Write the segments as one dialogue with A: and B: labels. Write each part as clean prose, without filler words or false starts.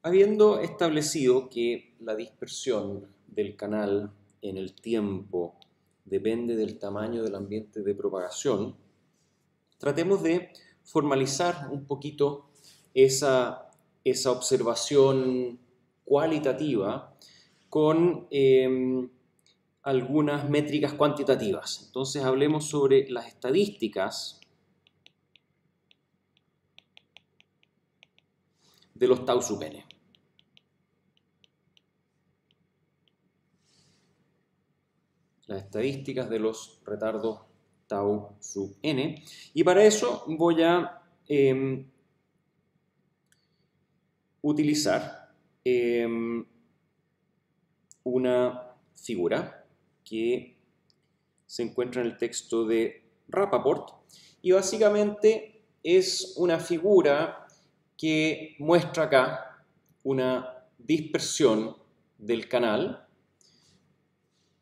A: Habiendo establecido que la dispersión del canal en el tiempo depende del tamaño del ambiente de propagación, tratemos de formalizar un poquito esa observación cualitativa con algunas métricas cuantitativas. Entonces hablemos sobre las estadísticas de los tau sub n. Las estadísticas de los retardos tau sub n. Y para eso voy a utilizar una figura que se encuentra en el texto de Rappaport y básicamente es una figura que muestra acá una dispersión del canal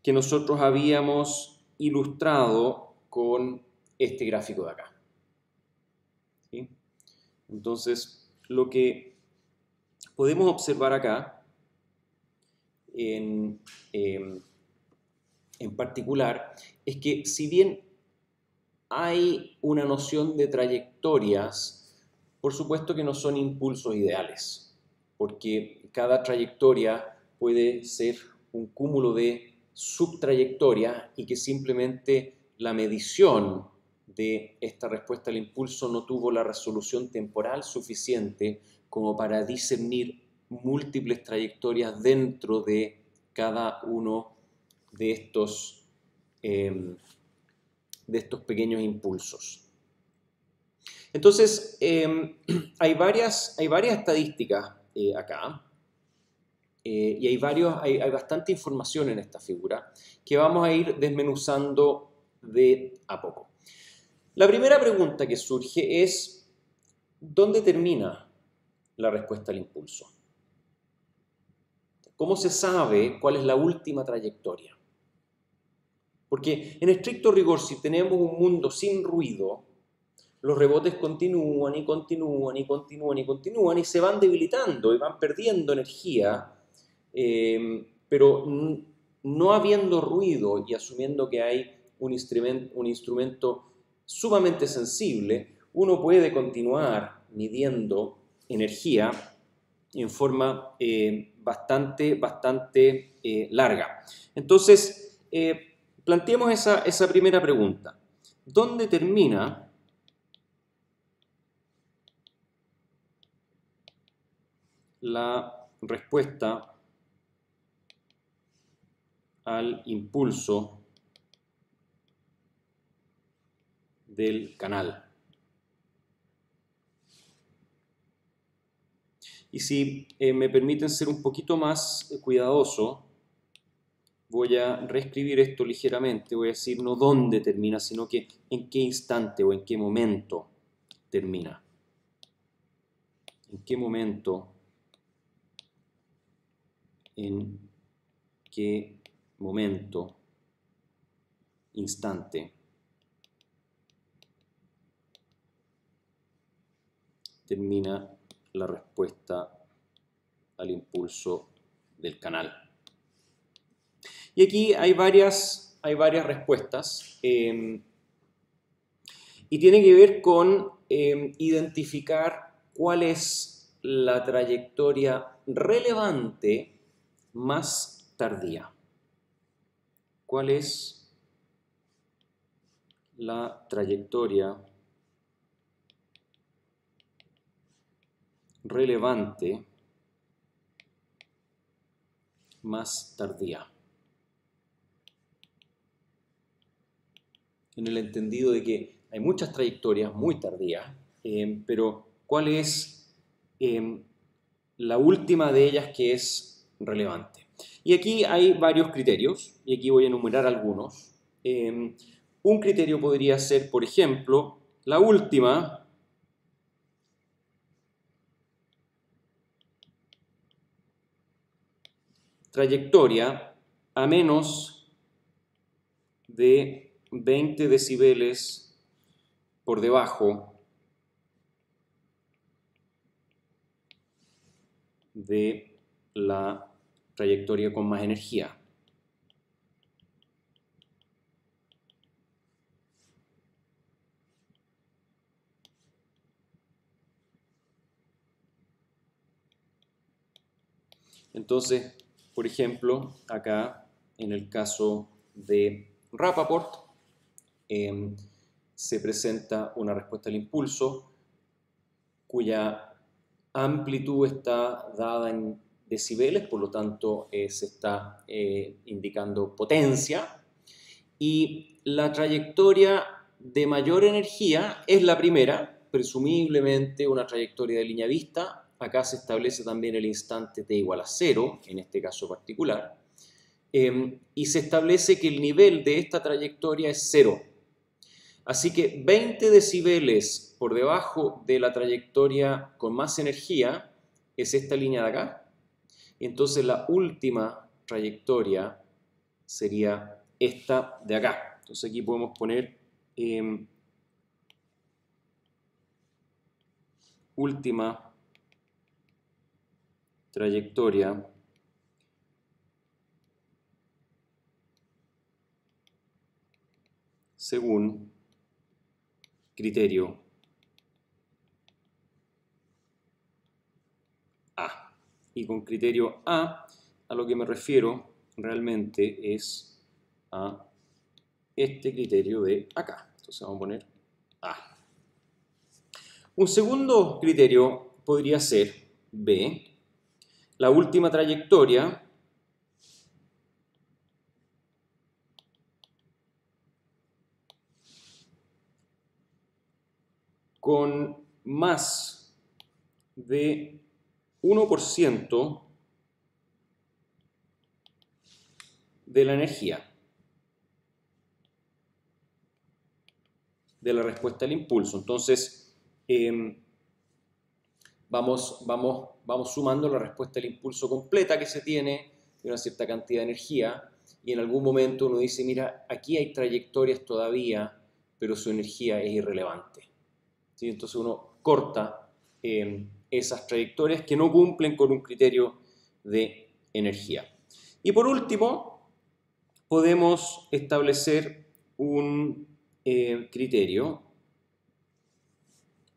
A: que nosotros habíamos ilustrado con este gráfico de acá. ¿Sí? Entonces, lo que podemos observar acá en particular es que si bien hay una noción de trayectorias, por supuesto que no son impulsos ideales, porque cada trayectoria puede ser un cúmulo de subtrayectorias y que simplemente la medición de esta respuesta al impulso no tuvo la resolución temporal suficiente como para discernir múltiples trayectorias dentro de cada uno de estos pequeños impulsos. Entonces, hay varias estadísticas acá y hay bastante información en esta figura que vamos a ir desmenuzando de a poco. La primera pregunta que surge es, ¿dónde termina la respuesta al impulso? ¿Cómo se sabe cuál es la última trayectoria? Porque en estricto rigor, si tenemos un mundo sin ruido, los rebotes continúan y continúan y continúan y continúan y se van debilitando y van perdiendo energía, pero no habiendo ruido y asumiendo que hay un instrumento sumamente sensible, uno puede continuar midiendo energía en forma bastante larga. Entonces, planteemos esa primera pregunta. ¿Dónde termina la respuesta al impulso del canal? Y si me permiten ser un poquito más cuidadoso, voy a reescribir esto ligeramente. Voy a decir no dónde termina, sino que en qué instante o en qué momento termina. ¿En qué momento? ¿En qué momento? Instante. Termina la respuesta al impulso del canal. Y aquí hay varias respuestas y tiene que ver con identificar cuál es la trayectoria relevante más tardía. ¿Cuál es la trayectoria relevante más tardía? En el entendido de que hay muchas trayectorias muy tardías, pero ¿cuál es la última de ellas que es relevante? Y aquí hay varios criterios, y aquí voy a enumerar algunos. Un criterio podría ser, por ejemplo, la última trayectoria a menos de 20 decibeles por debajo de la trayectoria con más energía. Entonces, por ejemplo, acá en el caso de Rappaport, se presenta una respuesta al impulso cuya amplitud está dada en decibeles, por lo tanto se está indicando potencia, y la trayectoria de mayor energía es la primera, presumiblemente una trayectoria de línea vista. Acá se establece también el instante t igual a 0, en este caso particular, y se establece que el nivel de esta trayectoria es 0. Así que 20 decibeles por debajo de la trayectoria con más energía es esta línea de acá. Entonces la última trayectoria sería esta de acá. Entonces aquí podemos poner última trayectoria según criterio A. Y con criterio A lo que me refiero realmente es a este criterio de acá. Entonces vamos a poner A. Un segundo criterio podría ser B, la última trayectoria con más de 1% de la energía de la respuesta al impulso. Entonces, vamos sumando la respuesta al impulso completa que se tiene de una cierta cantidad de energía, y en algún momento uno dice, mira, aquí hay trayectorias todavía, pero su energía es irrelevante. ¿Sí? Entonces uno corta esas trayectorias que no cumplen con un criterio de energía. Y por último, podemos establecer un criterio,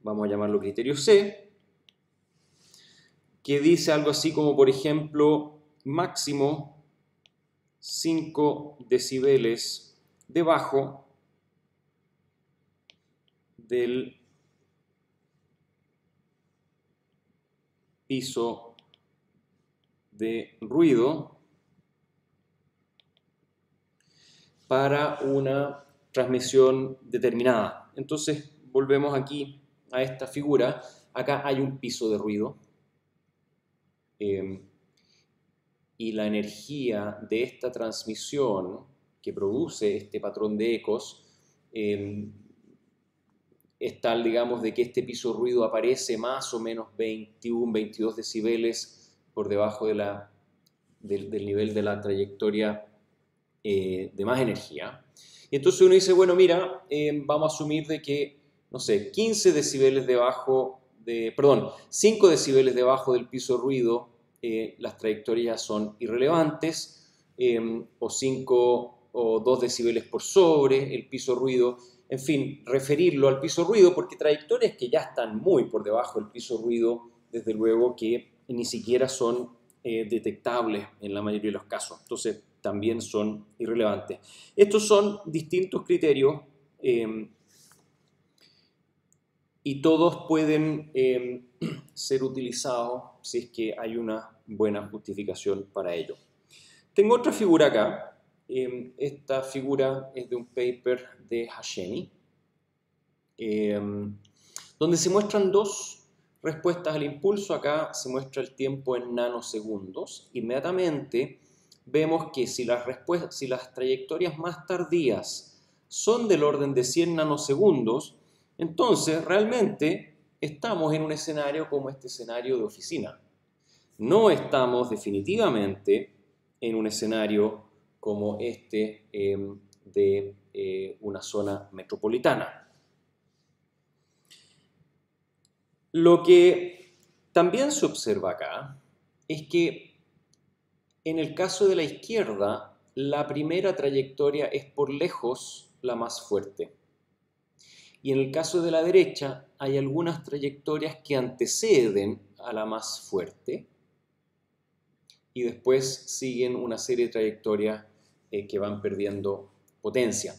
A: vamos a llamarlo criterio C, que dice algo así como, por ejemplo, máximo 5 decibeles debajo del piso de ruido para una transmisión determinada. Entonces, volvemos aquí a esta figura. Acá hay un piso de ruido y la energía de esta transmisión que produce este patrón de ecos es tal, digamos, de que este piso de ruido aparece más o menos 21, 22 decibeles por debajo de del nivel de la trayectoria de más energía. Y entonces uno dice, bueno, mira, vamos a asumir de que, no sé, 15 decibeles debajo perdón, 5 decibeles debajo del piso de ruido, las trayectorias son irrelevantes, o 5 o 2 decibeles por sobre el piso de ruido. En fin, referirlo al piso de ruido, porque trayectorias que ya están muy por debajo del piso de ruido, desde luego que ni siquiera son detectables en la mayoría de los casos. Entonces, también son irrelevantes. Estos son distintos criterios y todos pueden ser utilizados si es que hay una buena justificación para ello. Tengo otra figura acá. Esta figura es de un paper de Hashemi, donde se muestran dos respuestas al impulso. Acá se muestra el tiempo en nanosegundos. Inmediatamente vemos que si las trayectorias más tardías son del orden de 100 nanosegundos, entonces realmente estamos en un escenario como este escenario de oficina. No estamos definitivamente en un escenario como este de una zona metropolitana. Lo que también se observa acá es que en el caso de la izquierda, la primera trayectoria es por lejos la más fuerte. Y en el caso de la derecha, hay algunas trayectorias que anteceden a la más fuerte y después siguen una serie de trayectorias que van perdiendo potencia.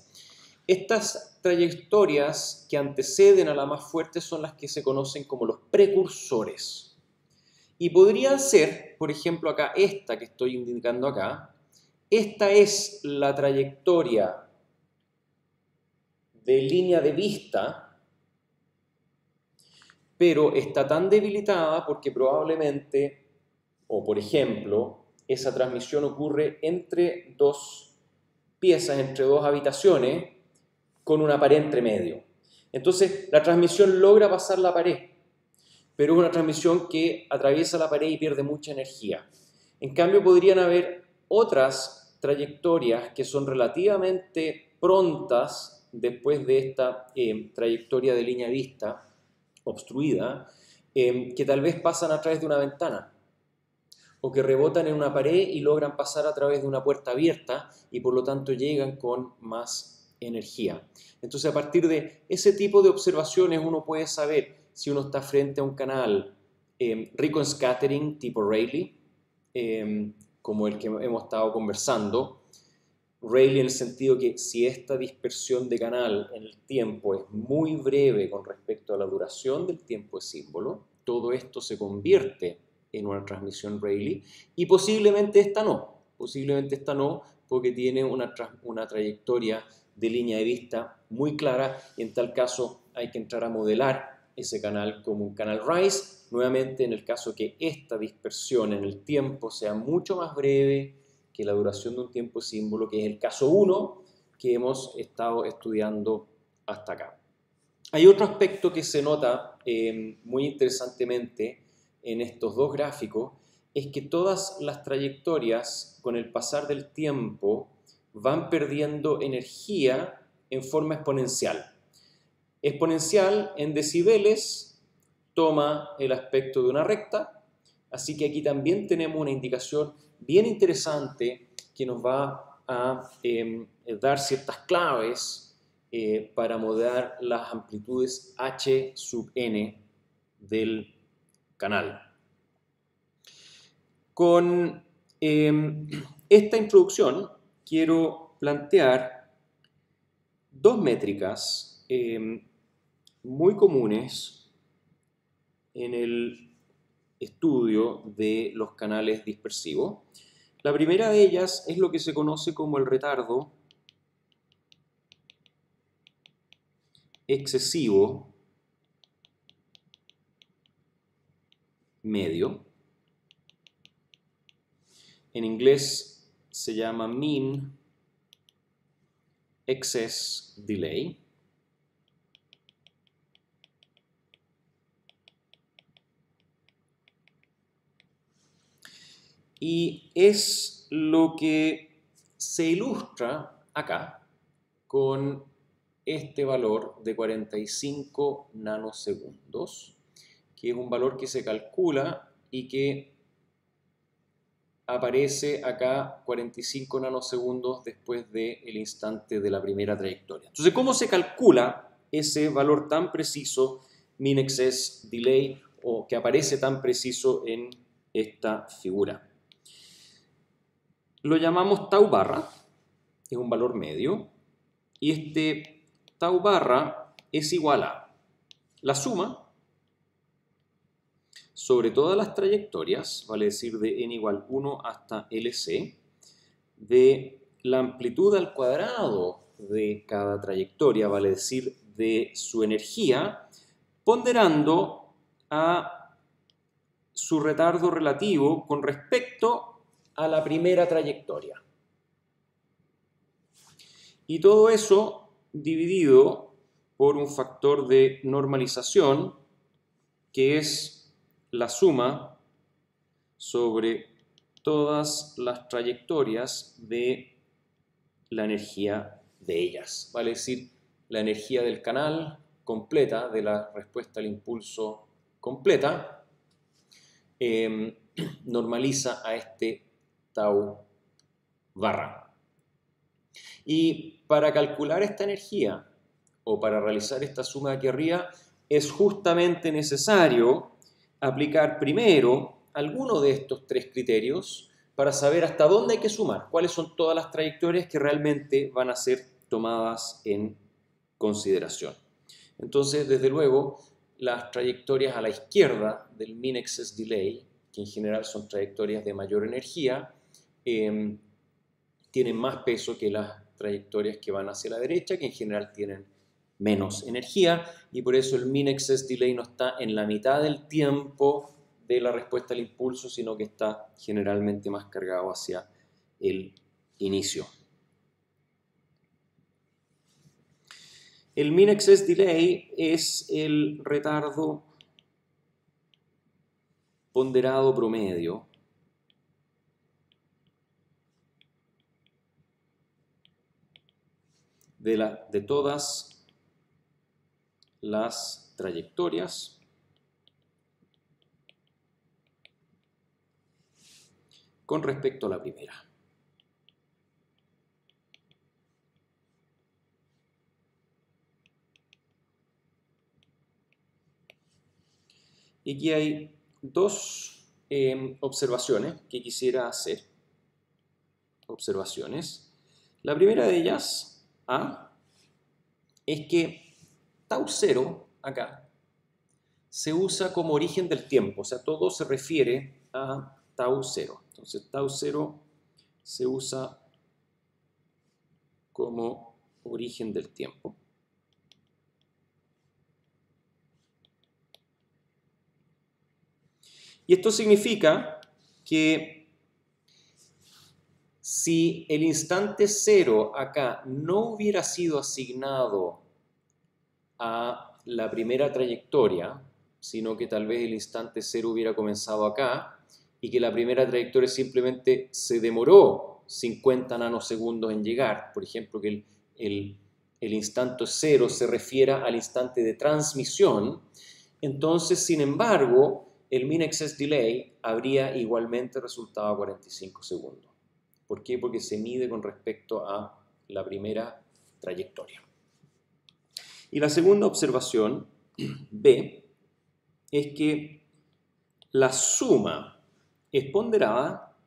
A: Estas trayectorias que anteceden a la más fuerte son las que se conocen como los precursores. Y podría ser, por ejemplo, acá esta que estoy indicando acá, esta es la trayectoria de línea de vista, pero está tan debilitada porque probablemente, o por ejemplo, esa transmisión ocurre entre dos piezas, entre dos habitaciones, con una pared entre medio. Entonces, la transmisión logra pasar la pared, pero es una transmisión que atraviesa la pared y pierde mucha energía. En cambio, podrían haber otras trayectorias que son relativamente prontas después de esta trayectoria de línea de vista obstruida, que tal vez pasan a través de una ventana o que rebotan en una pared y logran pasar a través de una puerta abierta y por lo tanto llegan con más energía. Entonces, a partir de ese tipo de observaciones uno puede saber si uno está frente a un canal rico en scattering tipo Rayleigh, como el que hemos estado conversando. Rayleigh en el sentido que si esta dispersión de canal en el tiempo es muy breve con respecto a la duración del tiempo de símbolo, todo esto se convierte en una transmisión Rayleigh y posiblemente esta no porque tiene una trayectoria de línea de vista muy clara y en tal caso hay que entrar a modelar ese canal como un canal Rice, nuevamente en el caso que esta dispersión en el tiempo sea mucho más breve que la duración de un tiempo símbolo, que es el caso 1 que hemos estado estudiando hasta acá. Hay otro aspecto que se nota muy interesantemente en estos dos gráficos, es que todas las trayectorias con el pasar del tiempo van perdiendo energía en forma exponencial. Exponencial en decibeles toma el aspecto de una recta, así que aquí también tenemos una indicación bien interesante que nos va a dar ciertas claves para modelar las amplitudes h sub n del canal. Con esta introducción quiero plantear dos métricas muy comunes en el estudio de los canales dispersivos. La primera de ellas es lo que se conoce como el retardo excesivo medio. En inglés se llama mean excess delay. Y es lo que se ilustra acá con este valor de 45 nanosegundos, que es un valor que se calcula y que aparece acá 45 nanosegundos después del instante de la primera trayectoria. Entonces, ¿cómo se calcula ese valor tan preciso, mean excess delay, o que aparece tan preciso en esta figura? Lo llamamos tau barra, es un valor medio, y este tau barra es igual a la suma sobre todas las trayectorias, vale decir de n igual 1 hasta LC, de la amplitud al cuadrado de cada trayectoria, vale decir de su energía, ponderando a su retardo relativo con respecto a la primera trayectoria. Y todo eso dividido por un factor de normalización que es la suma sobre todas las trayectorias de la energía de ellas. Vale decir, la energía del canal completa, de la respuesta al impulso completa, normaliza a este tau barra. Y para calcular esta energía o para realizar esta suma de aquí arriba es justamente necesario aplicar primero alguno de estos tres criterios para saber hasta dónde hay que sumar, cuáles son todas las trayectorias que realmente van a ser tomadas en consideración. Entonces, desde luego, las trayectorias a la izquierda del mean excess delay, que en general son trayectorias de mayor energía, tienen más peso que las trayectorias que van hacia la derecha, que en general tienen menos energía, y por eso el mean excess delay no está en la mitad del tiempo de la respuesta al impulso, sino que está generalmente más cargado hacia el inicio. El mean excess delay es el retardo ponderado promedio de todas las trayectorias con respecto a la primera. Y aquí hay dos observaciones que quisiera hacer. Observaciones. La primera de ellas, A, es que tau 0 acá se usa como origen del tiempo, o sea, todo se refiere a tau 0. Entonces, tau 0 se usa como origen del tiempo. Y esto significa que si el instante 0 acá no hubiera sido asignado a la primera trayectoria, sino que tal vez el instante 0 hubiera comenzado acá y que la primera trayectoria simplemente se demoró 50 nanosegundos en llegar, por ejemplo, que el instante 0 se refiera al instante de transmisión, entonces, sin embargo, el mean excess delay habría igualmente resultado a 45 segundos. ¿Por qué? Porque se mide con respecto a la primera trayectoria. Y la segunda observación, B, es que la suma es ponderada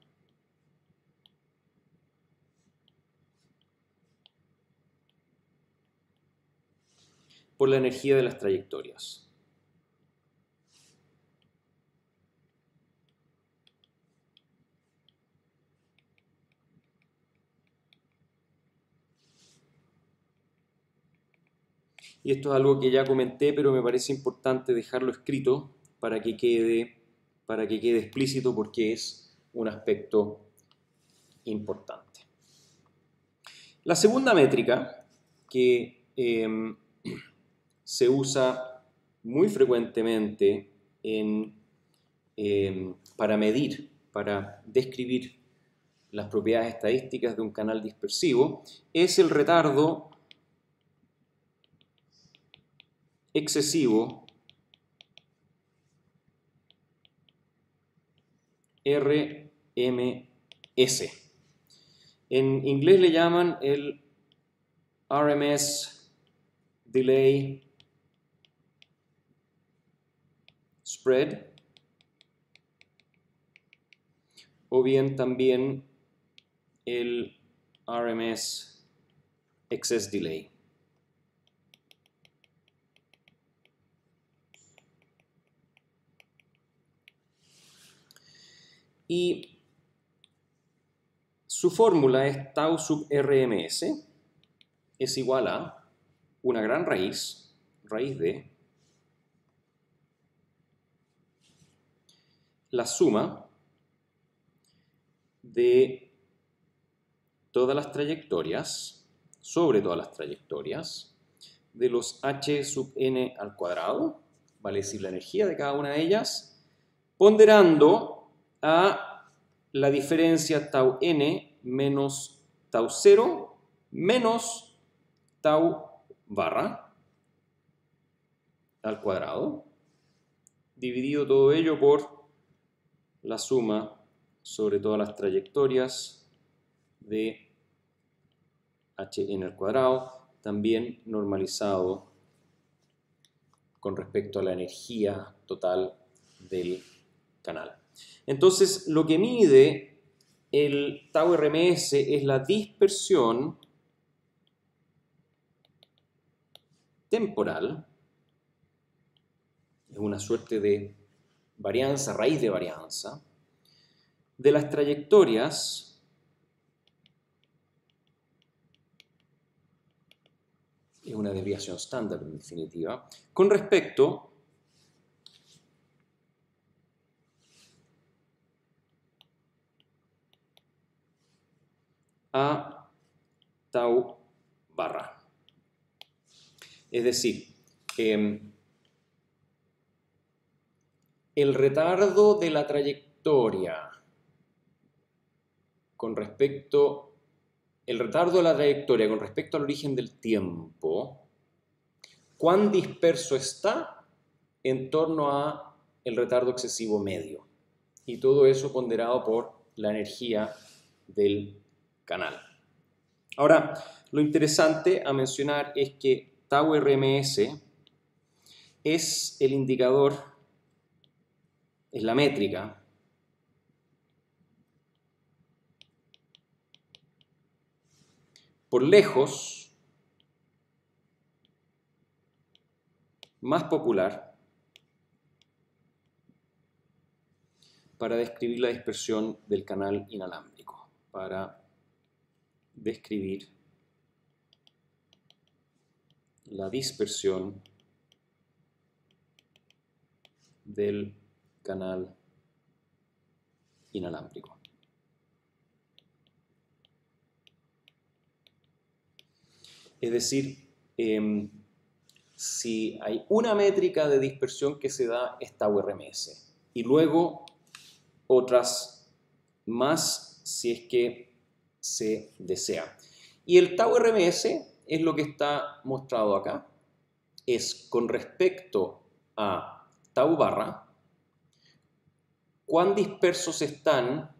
A: por la energía de las trayectorias. Y esto es algo que ya comenté, pero me parece importante dejarlo escrito para que quede explícito porque es un aspecto importante. La segunda métrica que se usa muy frecuentemente para medir, para describir las propiedades estadísticas de un canal dispersivo, es el retardo excesivo RMS. En inglés le llaman el RMS Delay Spread, o bien también el RMS Excess Delay. Y su fórmula es tau sub RMS es igual a una gran raíz de la suma de todas las trayectorias, sobre todas las trayectorias, de los h sub n al cuadrado, vale decir la energía de cada una de ellas, ponderando a la diferencia tau n menos tau 0 menos tau barra al cuadrado, dividido todo ello por la suma sobre todas las trayectorias de hn al cuadrado, también normalizado con respecto a la energía total del canal. Entonces, lo que mide el tau RMS es la dispersión temporal, es una suerte de varianza, raíz de varianza, de las trayectorias es una desviación estándar en definitiva, con respecto a tau barra. Es decir, el retardo de la trayectoria con respecto al origen del tiempo, cuán disperso está en torno a el retardo excesivo medio. Y todo eso ponderado por la energía del canal. Ahora, lo interesante a mencionar es que tau RMS es el indicador, es la métrica por lejos más popular para describir la dispersión del canal inalámbrico, para describir la dispersión del canal inalámbrico. Es decir, si hay una métrica de dispersión que se da es tau RMS y luego otras más si es que se desea. Y el tau RMS es lo que está mostrado acá, es con respecto a tau barra, cuán dispersos están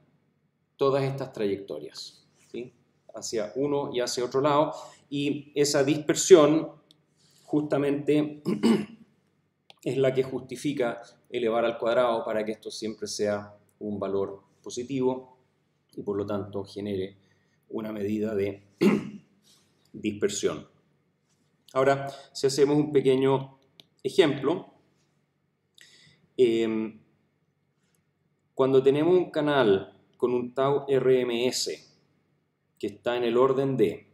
A: todas estas trayectorias, ¿sí? Hacia uno y hacia otro lado, y esa dispersión justamente es la que justifica elevar al cuadrado para que esto siempre sea un valor positivo y por lo tanto genere una medida de dispersión. Ahora, si hacemos un pequeño ejemplo, cuando tenemos un canal con un tau RMS que está en el orden de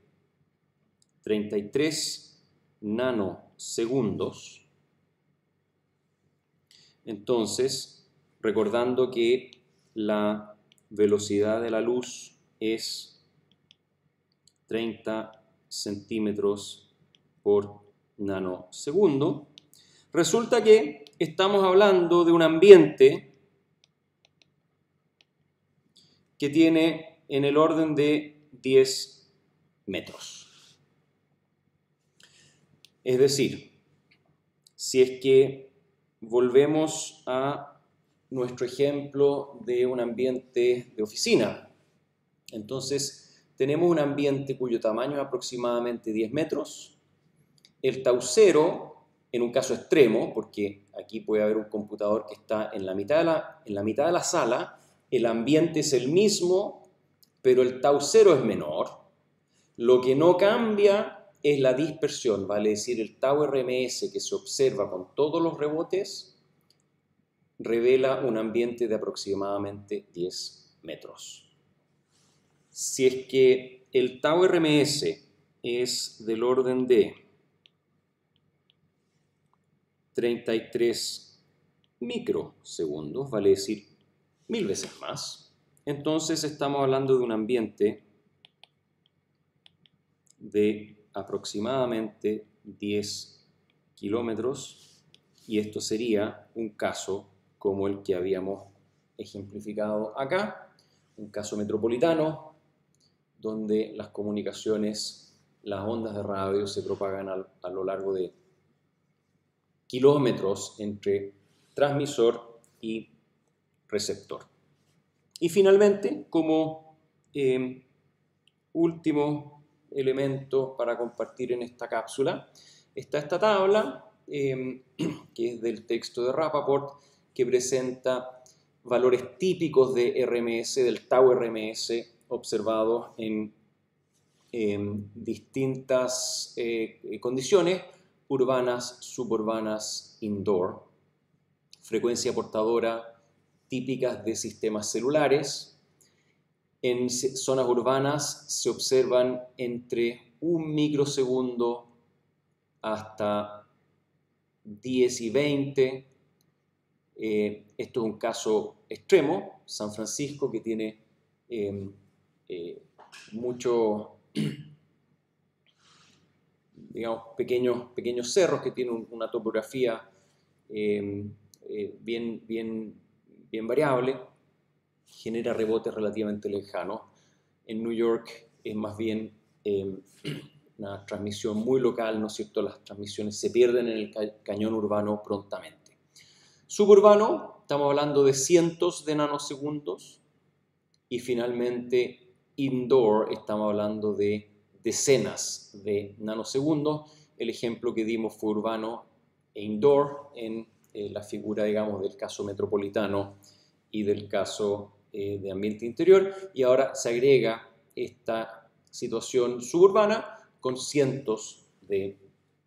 A: 33 nanosegundos, entonces, recordando que la velocidad de la luz es 30 centímetros por nanosegundo, resulta que estamos hablando de un ambiente que tiene en el orden de 10 metros. Es decir, si es que volvemos a nuestro ejemplo de un ambiente de oficina, entonces tenemos un ambiente cuyo tamaño es aproximadamente 10 metros, el tau cero, en un caso extremo, porque aquí puede haber un computador que está en la mitad de la sala, el ambiente es el mismo, pero el tau cero es menor. Lo que no cambia es la dispersión, vale decir, el tau RMS que se observa con todos los rebotes revela un ambiente de aproximadamente 10 metros. Si es que el tau RMS es del orden de 33 microsegundos, vale decir 1000 veces más, entonces estamos hablando de un ambiente de aproximadamente 10 kilómetros y esto sería un caso como el que habíamos ejemplificado acá, un caso metropolitano donde las comunicaciones, las ondas de radio se propagan a lo largo de kilómetros entre transmisor y receptor. Y finalmente, como último elemento para compartir en esta cápsula, está esta tabla, que es del texto de Rappaport, que presenta valores típicos de RMS, del tau RMS, observados en distintas condiciones, urbanas, suburbanas, indoor. Frecuencia portadora típicas de sistemas celulares. En zonas urbanas se observan entre 1 microsegundo hasta 10 y 20. Esto es un caso extremo, San Francisco, que tiene muchos, digamos, pequeños cerros que tienen una topografía bien variable, genera rebotes relativamente lejanos. En New York es más bien una transmisión muy local, ¿no es cierto? Las transmisiones se pierden en el cañón urbano prontamente. Suburbano, estamos hablando de cientos de nanosegundos. Y finalmente, indoor, estamos hablando de decenas de nanosegundos. El ejemplo que dimos fue urbano e indoor en la figura, digamos, del caso metropolitano y del caso de ambiente interior. Y ahora se agrega esta situación suburbana con cientos de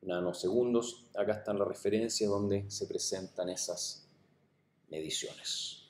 A: nanosegundos. Acá están las referencias donde se presentan esas mediciones.